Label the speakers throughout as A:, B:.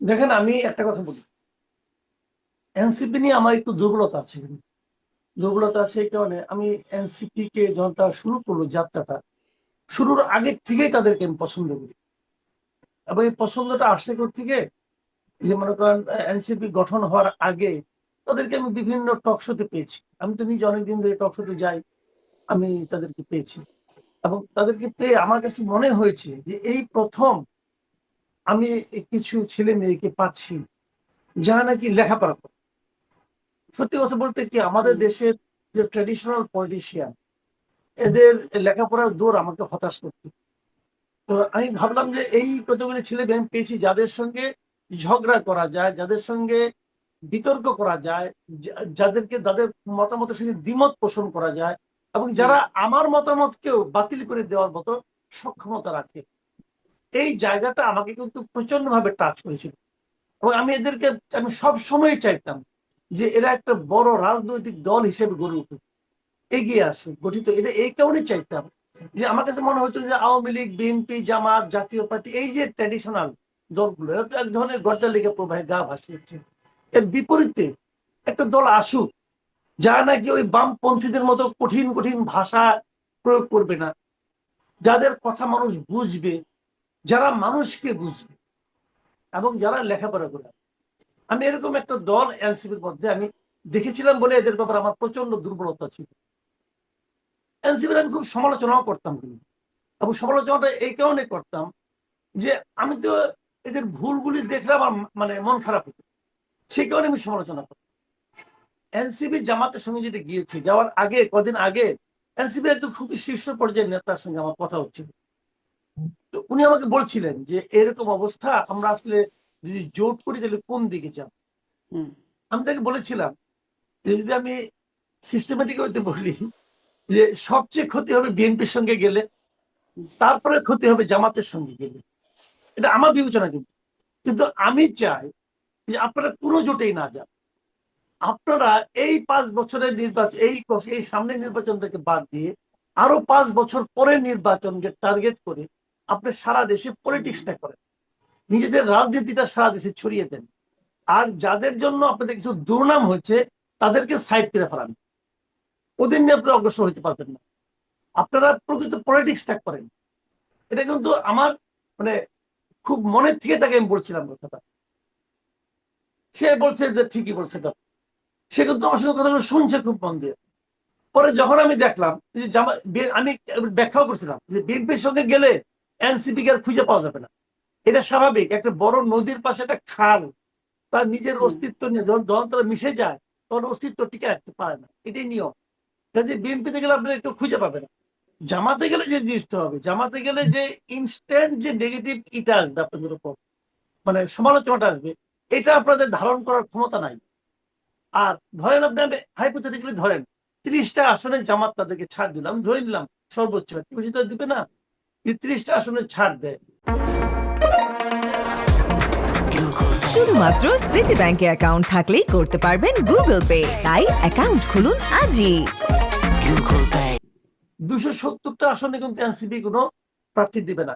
A: দেখেন, আমি একটা কথা বলি, এনসিপি নিয়ে আমার একটু দুর্বলতা আছে। দুর্বলতা আছে এই কারণে, আমি এনসিপি কে যখন তারা শুরু করলো যাত্রাটা, শুরুর আগে থেকেই তাদেরকে আমি পছন্দ করি। এবং এই পছন্দটা আসছে থেকে, যে মনে করেন এনসিপি গঠন হওয়ার আগে তাদেরকে আমি বিভিন্ন টক শোতে পেয়েছি। আমি তো নিজে অনেকদিন ধরে টক শোতে যাই, আমি তাদেরকে পেয়েছি। এবং তাদেরকে পেয়ে আমার কাছে মনে হয়েছে যে এই প্রথম আমি কিছু ছেলে মেয়েকে পাচ্ছি যারা নাকি লেখাপড়া করে। সত্যি কথা বলতে কি, আমাদের দেশের যে ট্রেডিশনাল পলিটিশিয়ান, এদের লেখাপড়ার দৌড় আমাকে হতাশ করতে। তো আমি ভাবলাম যে এই কতগুলি ছেলে মেয়ে পেয়েছি যাদের সঙ্গে ঝগড়া করা যায়, যাদের সঙ্গে বিতর্ক করা যায়, যাদেরকে তাদের মতামতের সঙ্গে দ্বিমত পোষণ করা যায়, এবং যারা আমার মতামতকেও বাতিল করে দেওয়ার মতো সক্ষমতা রাখে। এই জায়গাটা আমাকে কিন্তু প্রচন্ড ভাবে টাচ করেছিল। এবং আমি এদেরকে, আমি সব সময় চাইতাম যে এরা একটা বড় রাজনৈতিক দল হিসেবে গড়ে উঠুক, এগিয়ে আসুক, গঠিত। এটা এই কারণেই চাইতাম যে আমার কাছে মনে হতো যে আওয়ামী লীগ, বিএনপি, জামাত, জাতীয় পার্টি, এই যে ট্র্যাডিশনাল দলগুলো, এরা তো এক ধরনের গড্ডালিকা প্রবাহে গা ভাসিয়েছে। এর বিপরীতে একটা দল আসুক যারা নাকি ওই বামপন্থীদের মতো কঠিন কঠিন ভাষা প্রয়োগ করবে না, যাদের কথা মানুষ বুঝবে, যারা মানুষকে বুঝবে, এবং যারা লেখাপড়া করে। আমি এরকম একটা দল এনসিপির মধ্যে আমি দেখেছিলাম বলে এদের ব্যাপারে আমার প্রচন্ড দুর্বলতা ছিল। এনসিপির আমি খুব সমালোচনাও করতাম, কিন্তু এবং সমালোচনাটা এই কারণে করতাম যে আমি তো এদের ভুলগুলি দেখলে আমার মানে মন খারাপ হতো, সেই কারণে আমি সমালোচনা করতাম। এনসিপি জামাতের সঙ্গে যেটা গিয়েছে, যাওয়ার আগে কদিন আগে এনসিপি একটু খুবই শীর্ষ পর্যায়ের নেতার সঙ্গে আমার কথা হচ্ছিল। তো উনি আমাকে বলছিলেন যে এরকম অবস্থা, আমরা আসলে যদি জোট করি তাহলে কোন দিকে যাব। আমি তাকে বলেছিলাম যে যদি আমি সিস্টেমেটিক হইতে বলি, যে সবচেয়ে ক্ষতি হবে বিএনপির সঙ্গে গেলে, তারপরে ক্ষতি হবে জামাতের সঙ্গে গেলে। এটা আমার বিবেচনা। কিন্তু কিন্তু আমি চাই যে আপনারা কোনো জোটেই না যান। আপনারা এই 5 বছরের নির্বাচন, এই সামনের নির্বাচনটাকে বাদ দিয়ে আরো 5 বছর পরের নির্বাচনকে টার্গেট করে আপনি সারা দেশে পলিটিক্সটা করেন, নিজেদের রাজনীতিটা সারা দেশে ছড়িয়ে দেন। আর যাদের জন্য আপনাদের কিছু দুর্নাম হয়েছে তাদেরকে সাইড করে ফেলান, ওদের নিয়ে আপনি অগ্রসর হতে পারবেন না। আপনারা প্রকৃত পলিটিক্সটা করেন। এটা কিন্তু আমার মানে খুব মনের থেকে তাকে আমি বলছিলাম কথাটা। সে বলছে যে ঠিকই বলছে, সে কিন্তু আমার সঙ্গে কথাগুলো শুনছে খুব মন দিয়ে। পরে যখন আমি দেখলাম যে আমি ব্যাখ্যাও করছিলাম যে বিএনপির সঙ্গে গেলে এনসিপি কে আর খুঁজে পাওয়া যাবে না। এটা স্বাভাবিক, একটা বড় নদীর পাশে একটা খাল, তার নিজের অস্তিত্ব নিয়ে যখন তারা মিশে যায় তখন অস্তিত্ব টিকে রাখতে পারে না, এটাই নিয়ম। কাজে বিএনপিতে গেলে আপনার একটু খুঁজে পাবে না। জামাতে গেলে যে জিনিসটা হবে, জামাতে গেলে যে ইনস্ট্যান্ট যে নেগেটিভ ইটা আসবে আপনাদের উপর, মানে সমালোচনাটা আসবে, এটা আপনাদের ধারণ করার ক্ষমতা নাই। আর ধরেন আপনি হাইপোথেটিক্যালি ধরেন 30টা আসনে জামাত তাদেরকে ছাড় দিল, আমি ধরে নিলাম সর্বোচ্চ, বেশি তো দিবে না, 30টা আসনে ছাড় দেয়।
B: শুধুমাত্র সিটি ব্যাংকে অ্যাকাউন্ট থাকলেই করতে পারবেন গুগল পে, তাই অ্যাকাউন্ট খুলুন আজই।
A: 270টা আসনে কিন্তু এনসিপি কোনো প্রার্থী দিবে না।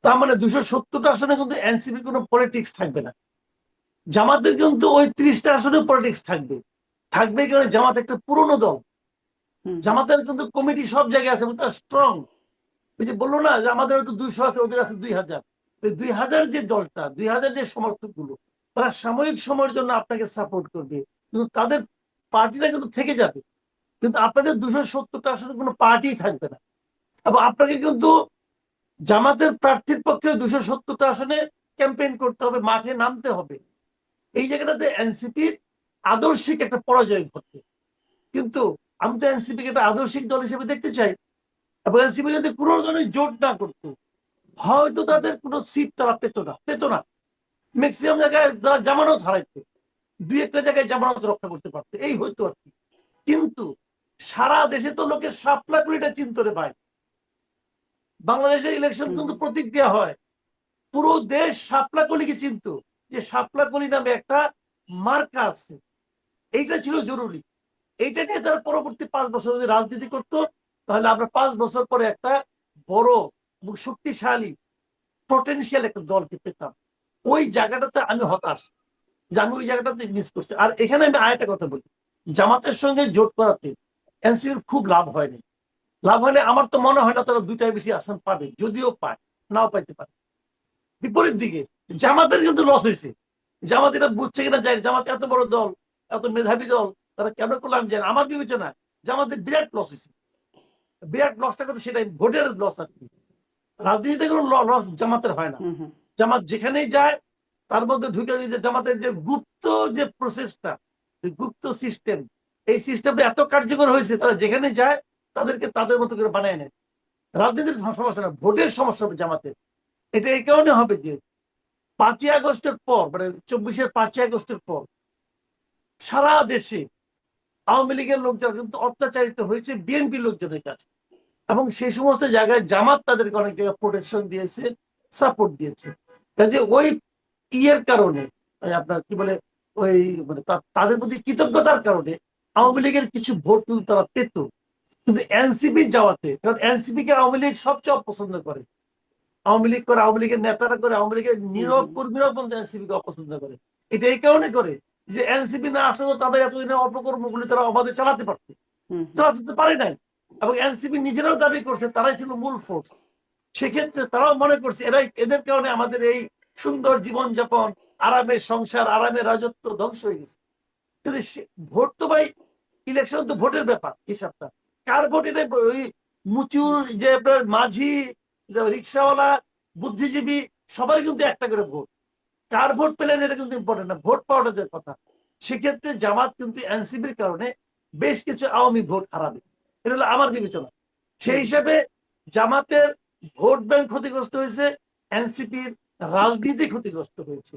A: তার মানে 270টা আসনে কিন্তু এনসিপি কোনো পলিটিক্স থাকবে না। জামাতের কিন্তু ওই 30টা আসনে পলিটিক্স থাকবে। থাকবে কারণ জামাত একটা পুরনো দল, জামাতের কিন্তু কমিটি সব জায়গায় আছে এবং তারা স্ট্রং। ওই যে বললো না যে আমাদের হয়তো 200 আছে, ওদের আছে 2000। 2000 যে দলটা, 2000 যে সমর্থক গুলো, তারা সাময়িক সময়ের জন্য আপনাকে সাপোর্ট করবে, কিন্তু তাদের পার্টিটা কিন্তু থেকে যাবে। কিন্তু আপনাদের 270টা আসলে কোনো পার্টি থাকবে না। এবং আপনাকে কিন্তু জামাতের প্রার্থীর পক্ষে 270টা আসনে ক্যাম্পেইন করতে হবে, মাঠে নামতে হবে। এই জায়গাটাতে এনসিপির আদর্শিক একটা পরাজয় ঘটবে। কিন্তু আমি তো এনসিপিকে একটা আদর্শিক দল হিসেবে দেখতে চাই। এবং এনসিপি যদি কোনো ধরনের জোট না করতো, হয়তো তাদের কোনো সিট তারা পেত না। ম্যাক্সিমাম জায়গায় তারা জামানত হারাইতো, 2-1টা জায়গায় জামানত রক্ষা করতে পারতো, এই হইতো আর কি। কিন্তু সারা দেশে তো লোকের শাপলা কুড়িটা চিন্তা রে ভাই। বাংলাদেশের ইলেকশন কিন্তু প্রতীক দেওয়া হয়, পুরো দেশ শাপলা কলিকে চিনত, যে শাপলা কলি নামে একটা মার্কা আছে। এইটা ছিল জরুরি। এইটা নিয়ে তারা পরবর্তী 5 বছর যদি রাজনীতি করতো, তাহলে আমরা 5 বছর পরে একটা বড় এবং শক্তিশালী পটেনশিয়াল একটা দলকে পেতাম। ওই জায়গাটাতে আমি হতাশ যে আমি ওই জায়গাটাতে মিস করছি। আর এখানে আমি আরেকটা কথা বলি, জামাতের সঙ্গে জোট করাতে এনসিপির খুব লাভ হয়নি। লাভ হলে আমার তো মনে হয় না তারা 2টার বেশি আসন পাবে, যদিও পায়, নাও পাইতে পারে। বিপরীত দিকে জামাতের কিন্তু লস হয়েছে। জামাত এটা বুঝছে কিনা যায়, জামাত এত বড় দল, এত মেধাবী দল, তারা কেন করলাম জানি আমার বিবেচনা জামাতের বিরাট লস হয়েছে। বিরাট লসটা কিন্তু সেটাই ভোটের লস আর কি। রাজনীতিতে কোনো লস জামাতের হয় না।
C: হুম হুম
A: জামাত যেখানেই যায় তার মধ্যে ঢুকে যে জামাতের যে গুপ্ত যে প্রসেসটা, গুপ্ত সিস্টেম, এই সিস্টেমটা এত কার্যকর হয়েছে, তারা যেখানে যায় তাদেরকে তাদের মতো করে বানায় নেয়। রাজনীতির সমস্যা না, ভোটের সমস্যা হবে জামাতের। এটা এই কারণে হবে যে 5ই আগস্টের পর, মানে 24-এর 5ই আগস্টের পর সারা দেশে আওয়ামী লীগের লোকজন কিন্তু অত্যাচারিত হয়েছে বিএনপি লোকজনের কাছে, এবং সেই সমস্ত জায়গায় জামাত তাদেরকে অনেক জায়গায় প্রোটেকশন দিয়েছে, সাপোর্ট দিয়েছে। কাজে ওই ইয়ের কারণে আপনার কি বলে ওই মানে তাদের প্রতি কৃতজ্ঞতার কারণে আওয়ামী লীগের কিছু ভোট কিন্তু তারা পেত। কিন্তু এনসিপি যাওয়াতে, কারণ এনসিপি কে আওয়ামী লীগ সবচেয়ে অপছন্দ করে, আওয়ামী লীগ করে, আওয়ামী লীগের নেতারা করে, আওয়ামী লীগের
C: হুম
A: নীরব
C: হুম
A: কর্মীরাও পর্যন্ত এনসিপি কে অপছন্দ করে। এটা এই কারণে করে যে এনসিপি না আসলে তাদের এতদিনের অপকর্মগুলি তারা অবাধে চালাতে পারত,
C: হুম হুম
A: চালাতে পারে নাই। এবং এনসিপি নিজেরাও দাবি করছে তারাই ছিল মূল ফোর্স। সেক্ষেত্রে তারাও মনে করছে এদের কারণে আমাদের এই সুন্দর জীবনযাপন, আরামের সংসার, আরামের রাজত্ব ধ্বংস হয়ে গেছে। কিন্তু ভোট তো ভাই, ইলেকশন তো ভোটের ব্যাপার, হিসাবটা কার ভোট, এটা ওই মুচুর যে আপনার মাঝি, রিক্সাওয়ালা, বুদ্ধিজীবী, সবাই কিন্তু একটা করে ভোট। কার ভোট পেলেন এটা কিন্তু ইম্পর্টেন্ট না, ভোট পাওয়াটা যে কথা। সেক্ষেত্রে জামাত কিন্তু এনসিপির কারণে বেশ কিছু আওয়ামী ভোট হারাবে, এটা হলো আমার বিবেচনা। সেই
C: হুম
A: হিসাবে জামাতের ভোট ব্যাংক ক্ষতিগ্রস্ত হয়েছে, এনসিপির রাজনীতি ক্ষতিগ্রস্ত হয়েছে।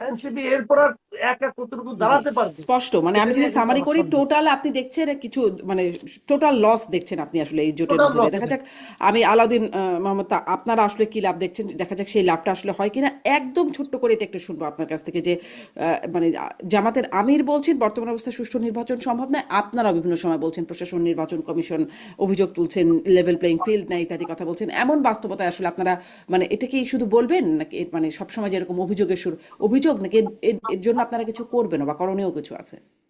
A: এনসিপি এরপর আর একা কতটুকু
C: জি
A: দাঁড়াতে পারবে
C: স্পষ্ট, মানে
A: এটা
C: আমি যদি
A: নিয়ে কিন্তু
C: সামারি
A: আমার
C: করি,
A: সন্দেহ।
C: টোটাল আপনি দেখছেন কিছু, মানে টোটাল লস দেখছেন আপনি আসলে এই জোটের
A: টোটাল
C: মধ্যে দিয়ে।
A: লস
C: দেখা
A: এটা।
C: যাক, আমি আলাউদ্দিন মোহাম্মদ, আপনারা আসলে কি লাভ দেখছেন, দেখা যাক সেই লাভটা আসলে হয় কিনা। একদম ছোট্ট করে এটা একটু শুনবো আপনার কাছ থেকে যে মানে জামাতের আমির বলছেন বর্তমান অবস্থায় সুষ্ঠু নির্বাচন সম্ভব নয়, আপনারা বিভিন্ন সময় বলছেন প্রশাসন, নির্বাচন কমিশন অভিযোগ তুলছেন, লেভেল প্লেইং ফিল্ড নাই ইত্যাদি কথা বলছেন। এমন বাস্তবতায় আসলে আপনারা মানে এটা কি শুধু বলবেন নাকি মানে সবসময় যেরকম অভিযোগের সুর, অভিযোগ নাকি এর জন্য আপনারা কিছু করবেন বা করণীয় কিছু আছে?